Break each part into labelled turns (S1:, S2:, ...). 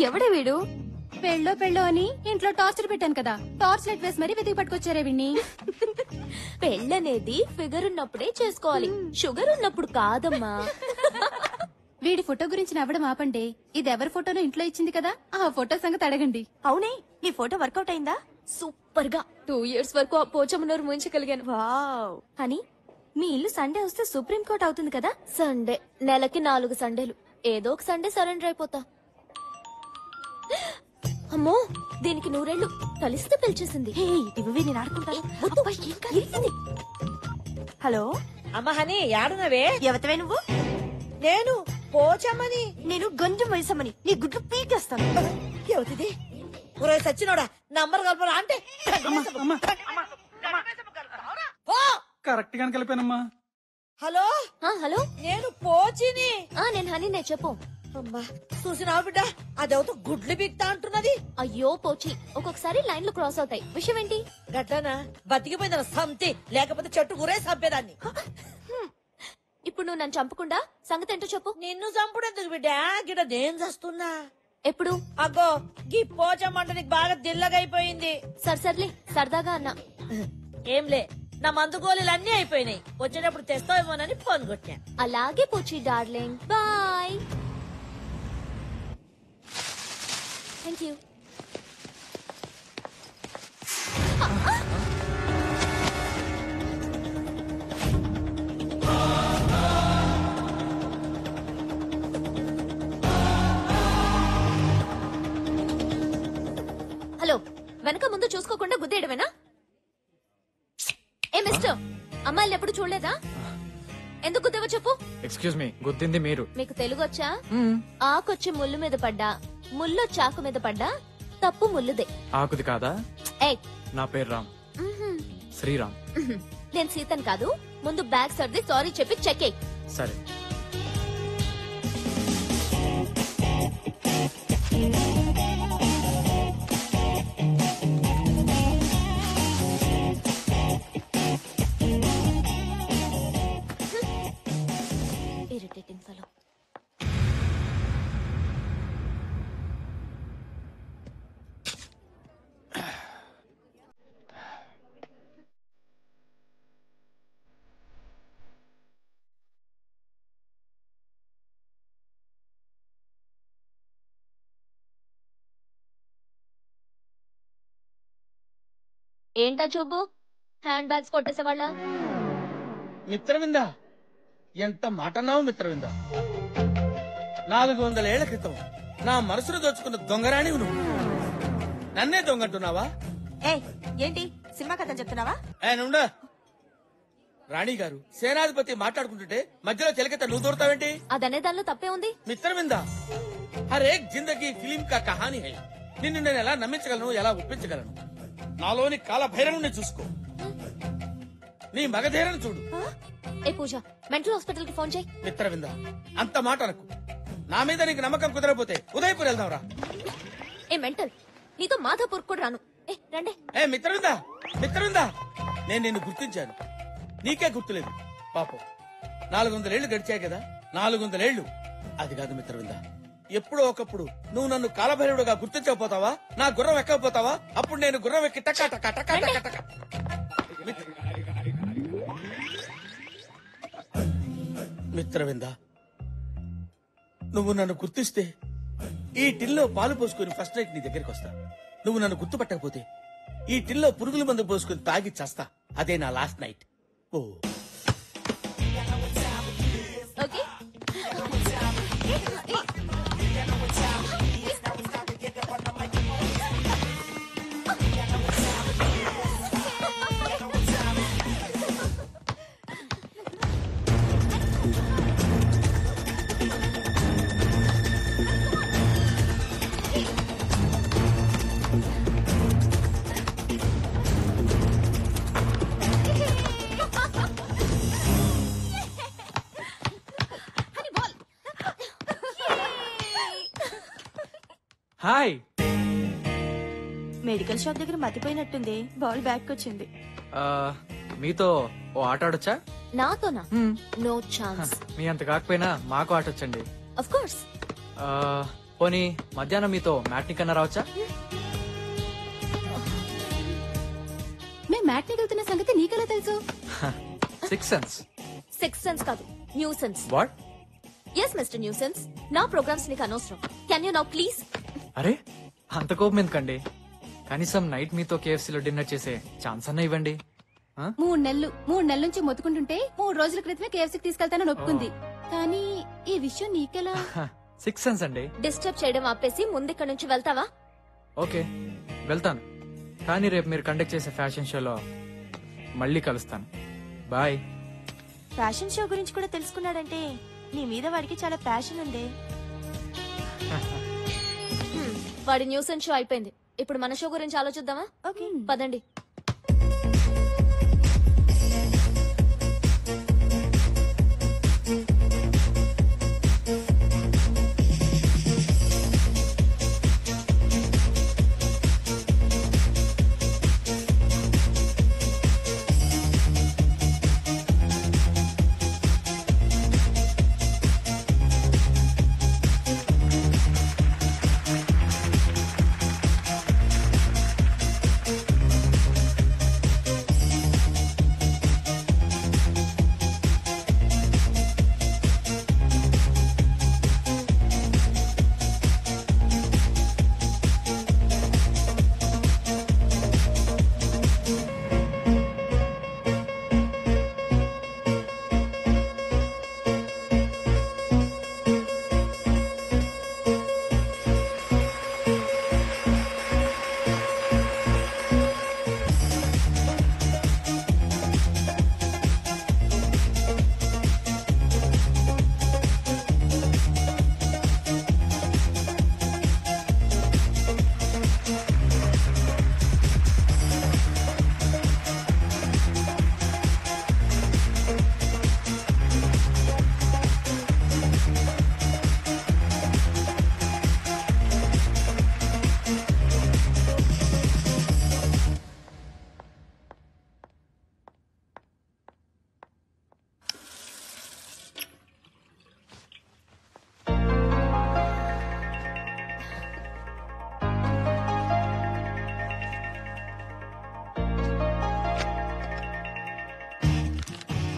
S1: ఎవడే వీడు?
S2: పెళ్ళో పెళ్ళో అని ఇంట్లో టార్చర్ పెట్టాను కదా, టార్చ్ లైట్ వేసి మరీ వెతికి పట్టుకొచ్చారే విన్ని.
S1: పెళ్ళనేది ఫిగర్ ఉన్నప్పుడే చేసుకోవాలి, షుగర్ ఉన్నప్పుడు కాదమ్మా.
S2: వీడి ఫోటో గురించి నవ్వడం ఆపండి. ఇది ఎవరి ఫోటోనో ఇంట్లో ఇచ్చింది కదా, ఆ ఫోటో సంగతి అడగండి.
S3: అవునే, నీ ఫోటో వర్కౌట్ అయిందా?
S1: సూపర్ గా 2 years వరకు ఆ పోచమ్మనూరు ముంచగలిగాను.
S3: వావ్.
S1: అని మీ ఇల్లు సండే వస్తే సుప్రీం కోర్ట్ అవుతుంది కదా. సండే నెలకి 4 సండేలు, ఏదో ఒక సండే సరెండర్ అయిపోతా. అమ్మో, దీనికి 100 కలిస్తే పిలిచేసింది.
S3: నేను ఆడుకుంటాను. హలో
S4: అమ్మ హని, యాడునవే?
S3: ఎవతవే నువ్వు?
S4: నేను పోచమ్మని.
S3: నేను గంజం వయసమ్మని. నీ గుడ్లు పీకేస్తాను.
S4: ఎవతిది? ఒరే సచ్చినోడా, నంబర్ కలపరా అంటే
S5: కరెక్ట్ గానే కలిపానమ్మా.
S4: హలో
S1: హలో,
S4: నేను పోచిని.
S1: నేను హనీనే, చెప్పు.
S4: అమ్మా చూసినావు బిడ్డ, అదేవతో గుడ్లు బిక్తా అంటున్నది.
S1: అయ్యో పోచి, ఒక్కొక్కసారి లైన్లు క్రాస్ అవుతాయి. విషయం ఏంటి?
S4: గట్లనా? బతికిపోయిందన్న సంతి, లేకపోతే చెట్టు గురే చంపేదాన్ని.
S1: ఇప్పుడు నువ్వు నన్ను చంపకుండా సంగతి ఏంటో చెప్పు.
S4: నిన్ను చంపుడెందుకు బిడ్డ, గిడ నేను చస్తున్నా.
S1: ఎప్పుడు?
S4: అగ్గో గీ పోచమ్మంట నీకు బాగా దిల్లగైపోయింది.
S1: సర్లే, సరదాగా అన్నా.
S4: ఏంలే, నా మందు గోళీలు అన్ని అయిపోయినాయి. వచ్చేటప్పుడు తెస్తావేమోనని ఫోన్ కొట్టా.
S1: అలాగే పోచి darling, bye. Thank you. Hello, వెనక ముందు చూసుకోకుండా గుద్దేయడమేనా? ఏ మిస్టర్, అమ్మాయిలు ఎప్పుడు చూడలేదా? ఎందుకు గుద్దేవో చెప్పు.
S5: ఎక్స్క్యూజ్ మీ, గుద్దింది మీరు.
S1: మీకు తెలుగు వచ్చా? ఆకొచ్చి ముళ్ళు మీద పడ్డా, ముళ్ళు చాకు మీద పడ్డా, తప్పు ముల్లుదే.
S5: ఆకుది కాదా?
S1: ఏయ్,
S5: నా పేరు రామ్, శ్రీరామ్.
S1: నేను సీతన్ కాదు. ముందు బ్యాగ్ సర్ది సారీ చెప్పి చెక్ ఎయ్.
S5: సరే.
S1: Irritating fellow. ఏంటా చూపు? Hand bags కొట్టేసేవాళ్ళ?
S6: మిత్రవింద, ఎంత మాటన్నావు మిత్రవింద. 400 ఏళ్ల క్రితం నా మనసును దోచుకున్న దొంగరాణివి నువ్వు. నన్నే దొంగంటున్నావా?
S3: ఏంటి సినిమా కథ చెప్తున్నావా?
S6: నుండా రాణి గారు, సేనాధిపతి మాట్లాడుకుంటుంటే మధ్యలో చెలకెత్త నువ్వు దూరతావేంటి?
S1: అదనే దానిలో తప్పే ఉంది.
S6: మిత్రవింద, హరే జిందగీ ఫిలిం కా కహానీ హై. నిన్ను నేను ఎలా నమ్మించగలను, ఎలా ఒప్పించగలను? నాలోని కాల భైరవుని చూసుకో, నీ మగధీరను చూడు.
S1: ఏ పూజ, మెంటల్ హాస్పిటల్ కి ఫోన్ చేయి.
S6: మిత్రవింద, అంత మాట అనకు. నా మీద నీకు నమ్మకం కుదరపోతే ఉదయపూర్ వెళ్దాంరా.
S1: ఏ మెంటల్, నీతో మాధాపూర్ కూడా రాను. రండి.
S6: మిత్రవింద, మిత్రవింద, నేను నిన్ను గుర్తించాను, నీకే గుర్తులేదు. పాపం 400 ఏళ్లు గడిచాయి కదా. 400 ఏళ్లు అది కాదు మిత్రవింద. ఎప్పుడో ఒకప్పుడు నువ్వు నన్ను కాలభైరవుడుగా గుర్తించకపోతావా? నా గుర్రం ఎక్కకపోతావా? అప్పుడు నేను గుర్రం ఎక్కి టకా టకా టకా టకా టకా. మిత్రవింద, నువ్వు నన్ను గుర్తిస్తే ఈ టిల్లో పాలు పోసుకుని ఫస్ట్ నైట్ నీ దగ్గరికి వస్తా. నువ్వు నన్ను గుర్తుపట్టకపోతే ఈ టిల్లో పురుగుల మందు పోసుకుని తాగి చేస్తా. అదే నా లాస్ట్ నైట్. ఓ
S1: ఓకే.
S5: హాయ్.
S3: మెడికల్ షాప్ దగ్గర మతిపోయినట్టుంది. బాల్ బ్యాక్ వచ్చింది.
S5: మీతో ఓ ఆట ఆడొచ్చా?
S1: నాతోనా? No chance.
S5: మీ అంత కాకపోయినా మాకు ఆట వచ్చండి.
S1: Of course.
S5: పోనీ మధ్యాహ్నం మీతో మ్యాట్ని కన్నా రావచ్చా?
S2: మేము మ్యాట్ని వెళ్తున్న సంగతి నీకెలా తెలుసు?
S5: 6 సెన్స్.
S1: సిక్స్ సెన్స్ కాదు, nuisance.
S5: What?
S1: Yes mister nuisance, నా ప్రోగ్రామ్స్ నీకు అనవసరం. Can you now please?
S5: అరే అంత కోపం ఎందుకండి? కనీసం నైట్ మీతో కేఎఫ్సీలో డిన్నర్ చేసే ఛాన్స్ అన్న ఇవ్వండి.
S2: 3 నెలల నుంచి మొత్తుకుంటుంటే 3 రోజుల క్రితమే కేఎఫ్సీకి తీసుకెళ్తానని ఒప్పుకుంది. కానీ ఈ విషయం నీకెలా?
S5: 6 సెన్స్ అండి.
S1: డిస్టర్బ్ చేయడం ఆపేసి ముందిక్కడ నుంచి వెళ్తావా?
S5: ఓకే వెళ్తాను, కానీ రేపు మీరు కండక్ట్ చేసే ఫ్యాషన్ షోలో మళ్ళీ కలుస్తాను. బాయ్.
S3: ఫ్యాషన్ షో గురించి కూడా తెలుసుకున్నాడంటే నీ మీద వాడికి చాలా ప్యాషన్ ఉంది.
S1: వాడి న్యూసెన్స్ షో అయిపోయింది. ఇప్పుడు మన షో గురించి ఆలోచిద్దామా?
S3: ఓకే
S1: పదండి.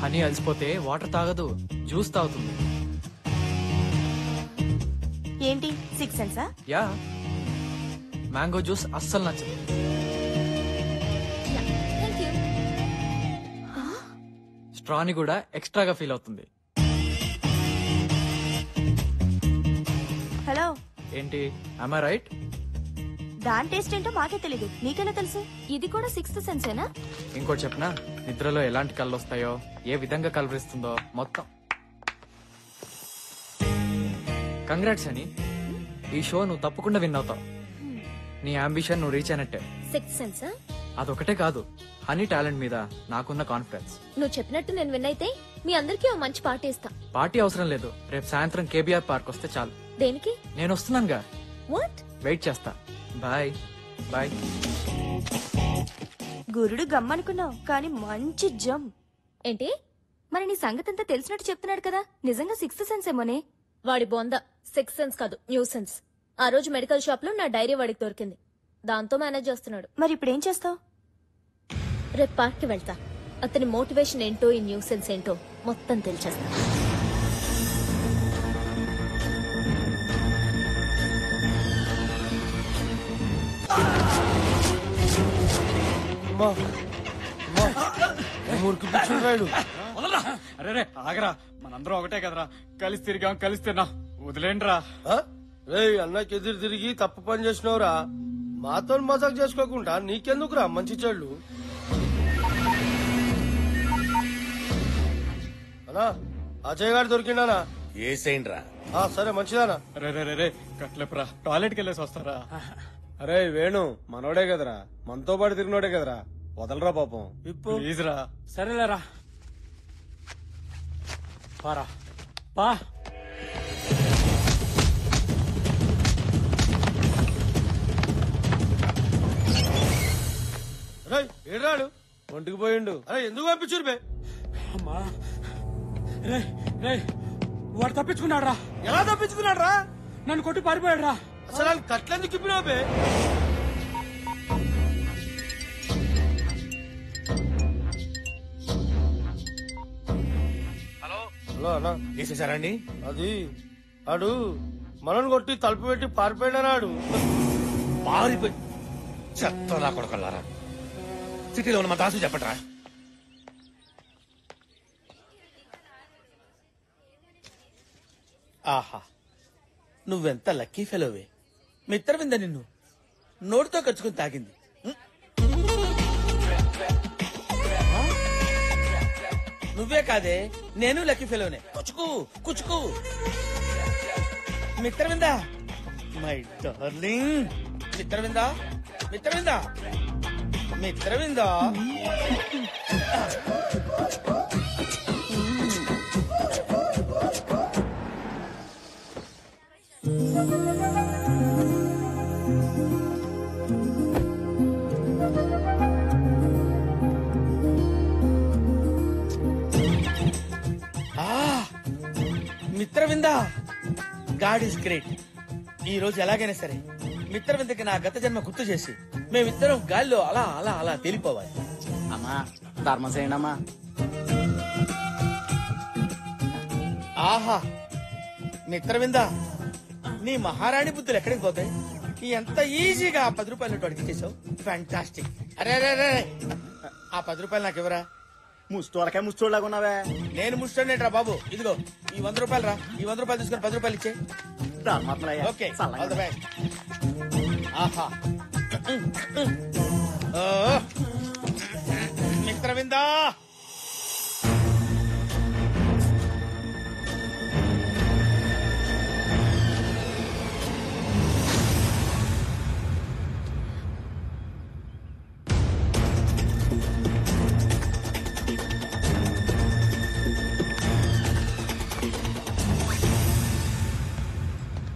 S5: హనీ అలసిపోతే వాటర్ తాగదు, జ్యూస్ తాగుతుంది.
S3: ఏంటి 6 సెన్సా?
S5: యా, మ్యాంగో జ్యూస్ అస్సలు నచ్చదు.
S1: Thank you.
S5: స్ట్రాని కూడా ఎక్స్ట్రాగా ఫీల్ అవుతుంది.
S3: హలో,
S5: ఏంటి, am I రైట్?
S3: దాని టేస్ట్ ఏంటో మాకే తెలీదు, నీకెలా తెలుసు?
S1: ఇది కూడా సిక్స్త్ సెన్సేనా?
S5: ఇంకోటి చెప్పనా, నిద్రలో ఎలాంటి కళ్ళు వస్తాయో, ఏ విధంగా కలవరిస్తుందో మొత్తం. కంగ్రాట్స్ అని, ఈ షో నువ్వు తప్పకుండా విన్ అవుతావు. నీ అంబిషన్ నువ్వు రీచ్ అయినట్టే.
S1: సిక్స్త్ సెన్సా?
S5: అదొకటే కాదు, హనీ టాలెంట్ మీద నాకున్న కాన్ఫిడెన్స్.
S1: నువ్వు చెప్పినట్టు నేను విన్ అయితే మీ అందరికీ ఓ మంచి పార్టీ ఇస్తా.
S5: పార్టీ అవసరం లేదు, రేపు సాయంత్రం కేబీఆర్ పార్క్ వస్తే చాలు.
S1: దేనికి?
S5: నేను వస్తున్నానుగా,
S1: వాట్?
S5: వెయిట్ చేస్తా. Bye bye.
S3: గురుడు గమ్మనుకున్నావు కానీ మంచి జమ్.
S1: ఏంటి మరి నీ సంగతంతా తెలిసినట్టు చెప్తున్నాడు కదా, నిజంగా సిక్స్త్ సెన్స్ ఏమోనే? వాడి బొంద సిక్స్త్ సెన్స్ కాదు, న్యూ సెన్స్. ఆ రోజు మెడికల్ షాప్ లో నా డైరీ వాడికి దొరికింది, దాంతో మేనేజ్ చేస్తున్నాడు.
S3: మరి ఇప్పుడు ఏం చేస్తావు?
S1: రేపు పార్క్ కి వెళ్తా, అతని మోటివేషన్ ఏంటో ఈ న్యూ సెన్స్ ఏంటో మొత్తం తెలిచేస్తా.
S5: అరే ఆగరా, మనందరం ఒకటే కదరా, కలిసి తిరిగాం కలిసి తిన్నాం, వదిలేండ్రా.
S7: రే అన్నకి ఎదురు తిరిగి తప్పు పని చేసినవురా, మాతో మజాక్ చేసుకోకుండా నీకెందుకురా మంచి చెళ్ళు. అన్నా అజయ్ గారు దొరికిండానా?
S6: ఏసేండ్రా.
S7: సరే మంచిదానా.
S5: రే రే రే రే కట్లేపురా, టాయిలెట్ కి వెళ్ళేసి వస్తారా?
S7: అరే వేణు మనోడే కదరా, మనతో పాటు తిరిగినోడే కదరా, వదలరా పాపం. ఇప్పుడు
S5: ప్లీజ్ రా. సరేలేరా, పారా పా.
S7: రే ఏడాడు
S6: ఒంటికి పోయిండు.
S7: అరే ఎందుకు పంపించురు బే?
S5: అమ్మా రే రే, వాడు తప్పించుకున్నాడు రా.
S7: ఎలా తప్పించుకున్నాడు రా?
S5: నన్ను కొట్టి పారిపోయాడు రా.
S7: అసలు వాళ్ళు కట్లెందుకు ఇప్పినావు బే? హలో అన్నా,
S6: వేసేసారండి?
S7: అది ఆడు మనల్ని కొట్టి తలుపు పెట్టి పారిపోయినాడు.
S6: పారిపోయి చెత్తలా కొడకల్లారా. సిటీలో ఉన్న మా దాసు చెప్పట్రా. ఆహా, నువ్వెంత లక్కీ ఫెలోవే. మిత్రవింద నిన్ను నోటితో కచ్చుకుని తాగింది. నువ్వే కాదే, నేను లక్కీ ఫెలోనే. కుచుకు కుచుకు. Mitravinda, my darling. Mitravinda, Mitravinda, Mitravinda. Mitravinda, God is great. ఈ రోజు ఎలాగైనా సరే మిత్రవిందకి నా గత జన్మ గుర్తు చేసి మేమిద్దరం గాల్లో అలా అలా అలా తేలిపోవాలి.
S8: అమ్మా ధర్మం చేయండి అమ్మా.
S6: ఆహా, మిత్రవింద, నీ మహారాణి బుద్ధులు ఎక్కడికి పోతాయి? ఎంత ఈజీగా ఆ 10 రూపాయలు అడిగి చేసావు. ఫ్యాంటాస్టిక్. అరే అరే అరే, ఆ 10 రూపాయలు నాకు ఇవ్వరా.
S8: ముష్టోళ్ళకే ముష్టోళ్ళగా ఉన్నావే.
S6: నేను ముష్టోనేట్రా బాబు. ఇదిగో ఈ 100 రూపాయలు రా. ఈ 100 రూపాయలు తీసుకొని 10 రూపాయలు ఇచ్చే.
S8: ధర్మాత్మలయ్యా.
S6: ఓకే,
S8: చల్లగా
S6: ఆల్ ది బెస్ట్. ఆహా, ఓ, మిత్రవిందా.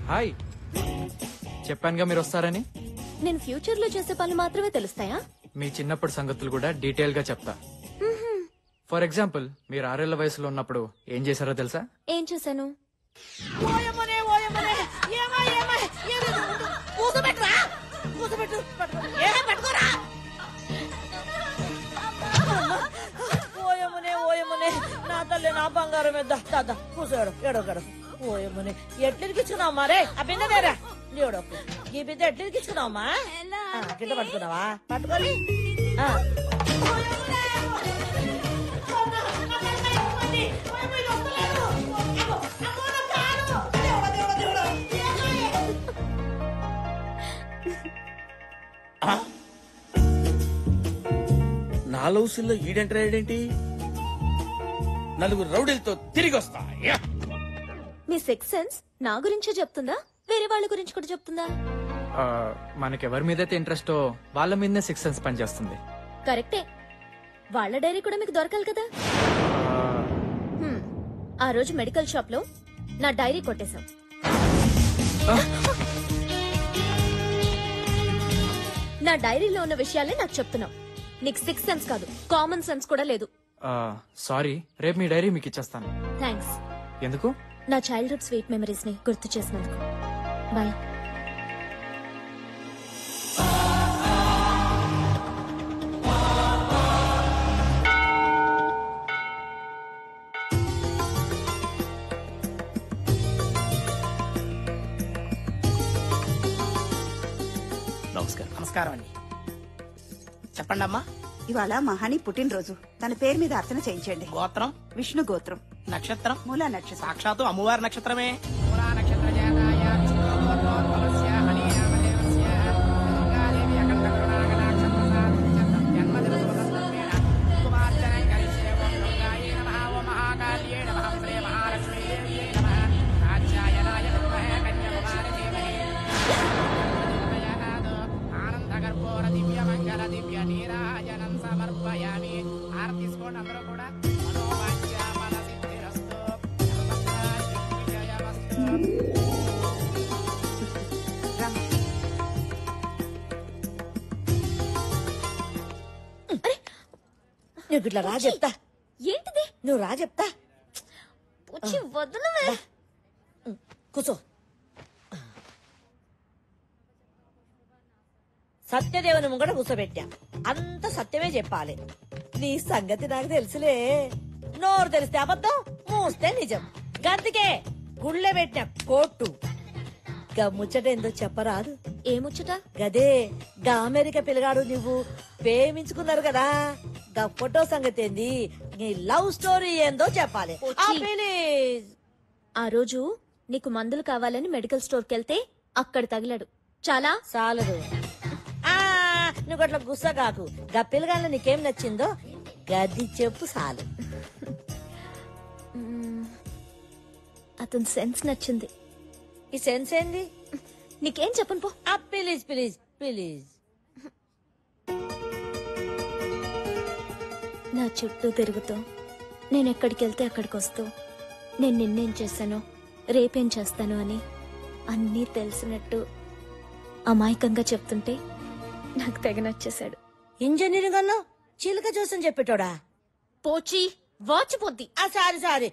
S5: హాయ్, చెప్పానుగా మీరు వస్తారని.
S1: నేను ఫ్యూచర్ లో చేసే పనులు మాత్రమే తెలుస్తాయా?
S5: మీ చిన్నప్పటి సంగతులు కూడా డీటెయిల్ గా చెప్తా. ఫర్ ఎగ్జాంపుల్, మీరు 6 ఏళ్ల వయసులో ఉన్నప్పుడు ఏం చేశారో తెలుసా?
S1: ఏం చేశాను?
S4: ఓయమ్మనే ఓయమ్మనే ఏమా ఏమా కూసబెట్టురా కూసబెట్టు ఏ పట్టుకోరా ఓయమ్మనే ఓయమ్మనే నా తల్లి నా బంగారం ఎద్దా దాదా కూసాడు ఏడోగాడు ఓయమ్మనే ఎట్లెదికిచ్చుకున్నావు మరే ఆ బిందె వేరా లేడోకు ఈ బిందె ఎట్లెదికిచ్చుకున్నావమ్మా కింద పట్టుకున్నావా పట్టుకోని
S6: నా లౌసిల్లో ఈడెంటరాడేంటి? నలుగురు రౌడీలతో తిరిగి వస్తా. యా!
S1: మీ సిక్స్ సెన్స్ నా గురించే చెప్తుందా, వేరే వాళ్ళ గురించి కూడా చెప్తుందా?
S5: మనకెవరి మీదైతే ఇంట్రెస్టో వాళ్ళ మీదనే 6 సెన్స్ పనిచేస్తుంది.
S1: కరెక్టే. వాళ్ళ డైరీ కూడా మీకు దొరకాలి కదా. హ్మ్. ఆ రోజు మెడికల్ షాప్ లో నా డైరీ కొట్టేశాం. నా డైరీలో ఉన్న విషయాలే నాకు చెప్తున్నావు. నీకు 6 సెన్స్ కాదు, కామన్ సెన్స్ కూడా లేదు.
S5: సారీ, రేపు మీ డైరీ మీకు ఇచ్చేస్తాను.
S1: థ్యాంక్స్.
S5: ఎందుకు?
S1: నా చైల్డ్హుడ్ స్వీట్ మెమరీస్ ని గుర్తు చేసినందుకు. బాయ్.
S8: నమస్కారం అండి. చెప్పండి అమ్మా.
S9: ఇవాళ మహాని పుట్టినరోజు. తన పేరు మీద అర్చన చేయించండి.
S8: గోత్రం
S9: విష్ణు గోత్రం.
S8: నక్షత్రం
S9: మూలా నక్షత్రం.
S8: సాక్షాత్తు అమ్మవారి నక్షత్రమే.
S4: నువ్వు ఇట్లా రా చెప్తా.
S1: ఏంటిది?
S4: నువ్వు రా చెప్తా.
S1: వచ్చి వదలవే.
S4: కూర్చో. సత్యదేవుని ముంగట కూర్చోబెట్టా అంత సత్యమే చెప్పాలి. నీ సంగతి నాకు తెలుసులే. నోరు తెలిస్తే అబద్ధం, మూస్తే నిజం. గందుకే గుళ్ళె పెట్టిన కోట్టు. గమ్ముచ్చటేందో చెప్పరాదు.
S1: ఏముచ్చట?
S4: గదే గా అమెరికా పిల్లగాడు నువ్వు ప్రేమించుకున్నారు కదా, గా ఫోటో సంగతి ఏంది, నీ లవ్ స్టోరీ ఏందో చెప్పాలి. ఆ, ప్లీజ్.
S1: ఆ రోజు నీకు మందులు కావాలని మెడికల్ స్టోర్కి వెళ్తే అక్కడ తగిలాడు. చాలా
S4: చాలదు. ఆ నువ్వు అట్లా గుస్సగాకు. గా పిల్లగాళ్ళ నీకేం నచ్చిందో గది చెప్పు చాలు.
S1: అతని సెన్స్ నచ్చింది.
S4: ఈ సెన్స్ ఏంది?
S1: నీకేం చెప్పను పో.
S4: ఆ, ప్లీజ్ ప్లీజ్ ప్లీజ్.
S1: నా చుట్టూ తిరుగుతూ నేను ఎక్కడికి వెళ్తే అక్కడికి వస్తూ నేను నిన్నేం చేశాను రేపేం చేస్తాను అని అన్నీ తెలిసినట్టు అమాయకంగా చెప్తుంటే నాకు తెగ నచ్చేశాడు.
S4: ఇంజనీరింగ్ అన్నా చిలుక చూసని చెప్పేటోడా?
S1: పోచి వాచిపోద్ది.
S4: ఆ సారీ సారీ,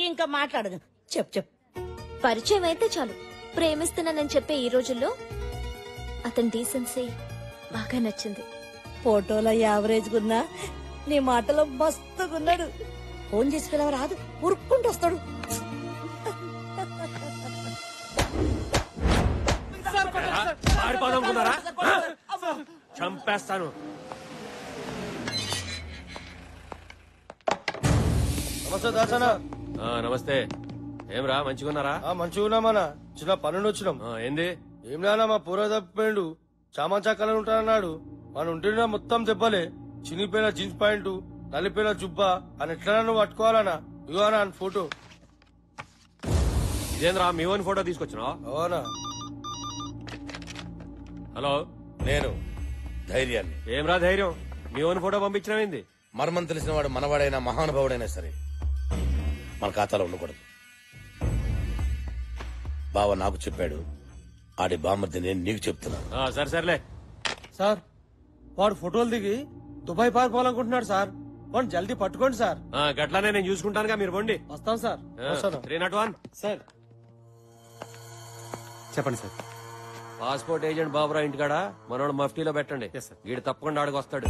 S4: ఇంకా మాట్లాడదు. చెప్పు.
S1: పరిచయం అయితే చాలు ప్రేమిస్తున్నానని చెప్పే ఈ రోజుల్లో అతని డీసెన్సీ బాగా నచ్చింది.
S4: ఫోటోలో యావరేజ్ గున్నా, నీ మాటలో మస్తుగున్నాడు. ఫోన్ చేసి పిలవ రాదు, ఉరుక్కుంటూ వస్తాడు.
S10: చంపేస్తాను.
S7: నమస్తే దాసన.
S10: నమస్తే. ఏమ్రా మంచిగున్నారా?
S7: మంచిగా ఉన్నామన్నా. చిన్న పనుండి వచ్చినాం.
S10: ఏంది?
S7: ఏం నానా మా పూర్వ తప్పిపోయిండు. చామంచా కలర్ ఉంటానన్నాడు. మన ఉంటున్నా మొత్తం దెబ్బలే. చినిపోయిన జీన్స్ ప్యాంటు, నలిపోయిన జుబ్బా అని ఎట్లా నువ్వు పట్టుకోవాలన్నా. ఇగో అన్న ఫోటో.
S10: ఇదేంద్రా మీ ఓన్ ఫోటో తీసుకొచ్చినా?
S7: అవునా?
S10: హలో,
S6: నేను ధైర్యాన్ని.
S10: ఏమ్రా ధైర్యం? మీ ఓన్ ఫోటో పంపించినవింది.
S6: మర్మం తెలిసిన వాడు మనవాడైనా మహానుభావుడైనా సరే మన ఖాతాలో ఉండకూడదు. బావ నాకు చెప్పాడు, ఆడి బామ్మర్ది నేను నీకు చెప్తున్నా.
S10: సరే సర్లే.
S7: సార్ వాడు ఫోటోలు దిగి దుబాయ్ పారిపోవాలనుకుంటున్నాడు సార్. వాడు జల్దీ పట్టుకోండి సార్.
S10: గట్లానే నేను చూసుకుంటానుగా, మీరు బండి.
S7: వస్తాం సార్.
S10: 301
S7: సార్
S8: చెప్పండి సార్.
S10: పాస్పోర్ట్ ఏజెంట్ బాబురా ఇంటికాడ మనోడు మఫ్టీలో పెట్టండి. వీడు తప్పకుండా ఆడికి వస్తాడు.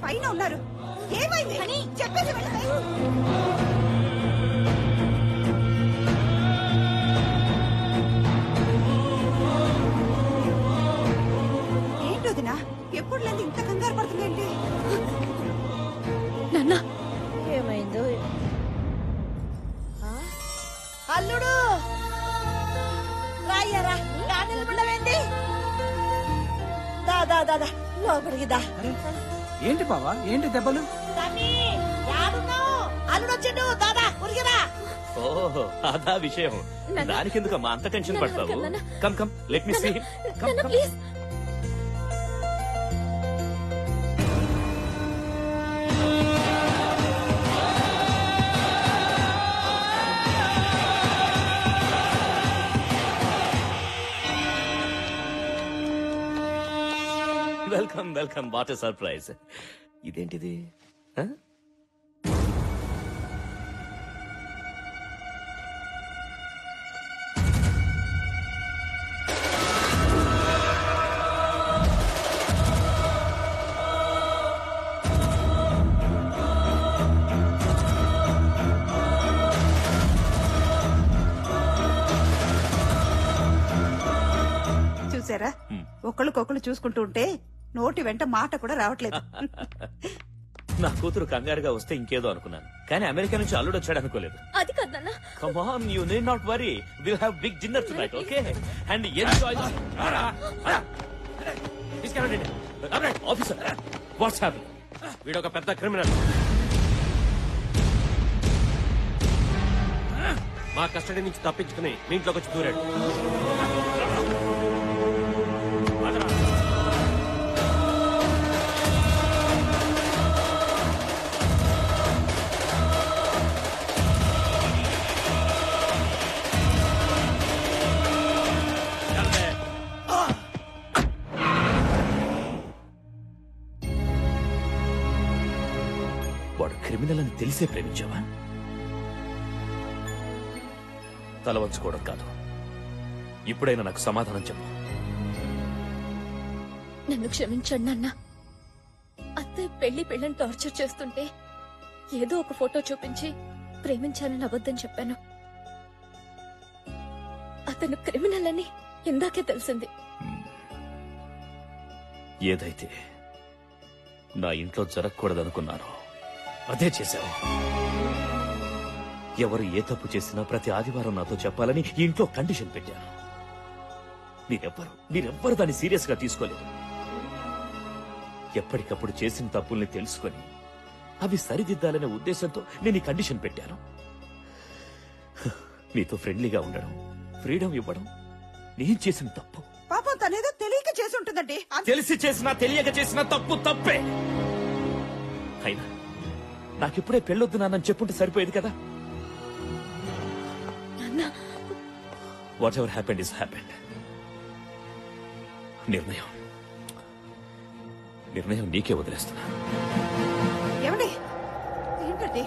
S9: పైన ఉన్నారు. ఏమైంది చెప్పేసి వెళ్ళవే. ఏంటోదినా ఎప్పుడు లేదు ఇంత కంగారు పడుతుందండి.
S1: నాన్న
S4: ఏమైందో ఆ? అల్లుడు రాయ్యారా నిలబడవేంటి? దా దా దా దా లోపలికి దా.
S8: ఏంటి బావా ఏంటి దెబ్బలు?
S4: తమ్మి, యాడున్నావు? అల్లుడు వచ్చిండు. దాదా ఉరిగిరా.
S11: ఓహో అదా విషయం. దానికెందుకమ్మా అంత టెన్షన్ పడతావు? Come come let me see.
S1: Please.
S11: Welcome welcome. What a surprise. ఇదేంటిది? ఆ?
S9: చూసారా ఒకళ్ళకొకళ్ళు చూసుకుంటూ ఉంటే నోటి వెంట మాట కూడా రావట్లేదు.
S11: నా కూతురు కంగారుగా వస్తే ఇంకేదో అనుకున్నాను, కానీ అమెరికా నుంచి అల్లుడు వచ్చాడు అనుకోలేదు.
S1: అది కాదన్నా.
S11: Come on, you need not worry. We'll have big dinner tonight, okay? And enjoy. Officer, what's happening? వీడొక పెద్ద క్రిమినల్. మా కస్టడీ నుంచి తప్పించుకుని మీ ఇంట్లోకి వచ్చి దూరాడు. వాడు క్రిమినల్ అని తెలిసే ప్రేమించావా? తల వంచుకోవడం కాదు, ఇప్పుడైనా నాకు సమాధానం చెప్పు.
S1: నన్ను క్షమించండి నాన్న. అత్తయ్య పెళ్లిని టార్చర్ చేస్తుంటే ఏదో ఒక ఫోటో చూపించి ప్రేమించానని అబద్ధం చెప్పాను. అతను క్రిమినల్ అని ఇందాకే తెలిసింది.
S11: ఏదైతే నా ఇంట్లో జరగకూడదనుకున్నాను అదే చేశావు. ఎవరు ఏ తప్పు చేసినా ప్రతి ఆదివారం నాతో చెప్పాలని ఇంట్లో కండిషన్ పెట్టాను. మీరెవ్వరు దాన్ని సీరియస్ గా తీసుకోలేదు. ఎప్పటికప్పుడు చేసిన తప్పుల్ని తెలుసుకొని అవి సరిదిద్దాలనే ఉద్దేశంతో నేను ఈ కండిషన్ పెట్టాను. మీతో ఫ్రెండ్లీగా ఉండడం, ఫ్రీడమ్ ఇవ్వడం నేను చేసిన తప్పు.
S9: పాపం తనేదో తెలియక చేసి ఉంటుందండి.
S11: తెలిసి చేసినా తెలియక చేసినా తప్పు తప్పే. అయినా నాకిప్పుడే పెళ్ళొద్దు నాన్నని చెప్పుంటే సరిపోయేది కదా. What ever happened is happened. నిర్ణయం నీకే వదిలేస్తున్నా.
S9: ఏమండి ఏంటండి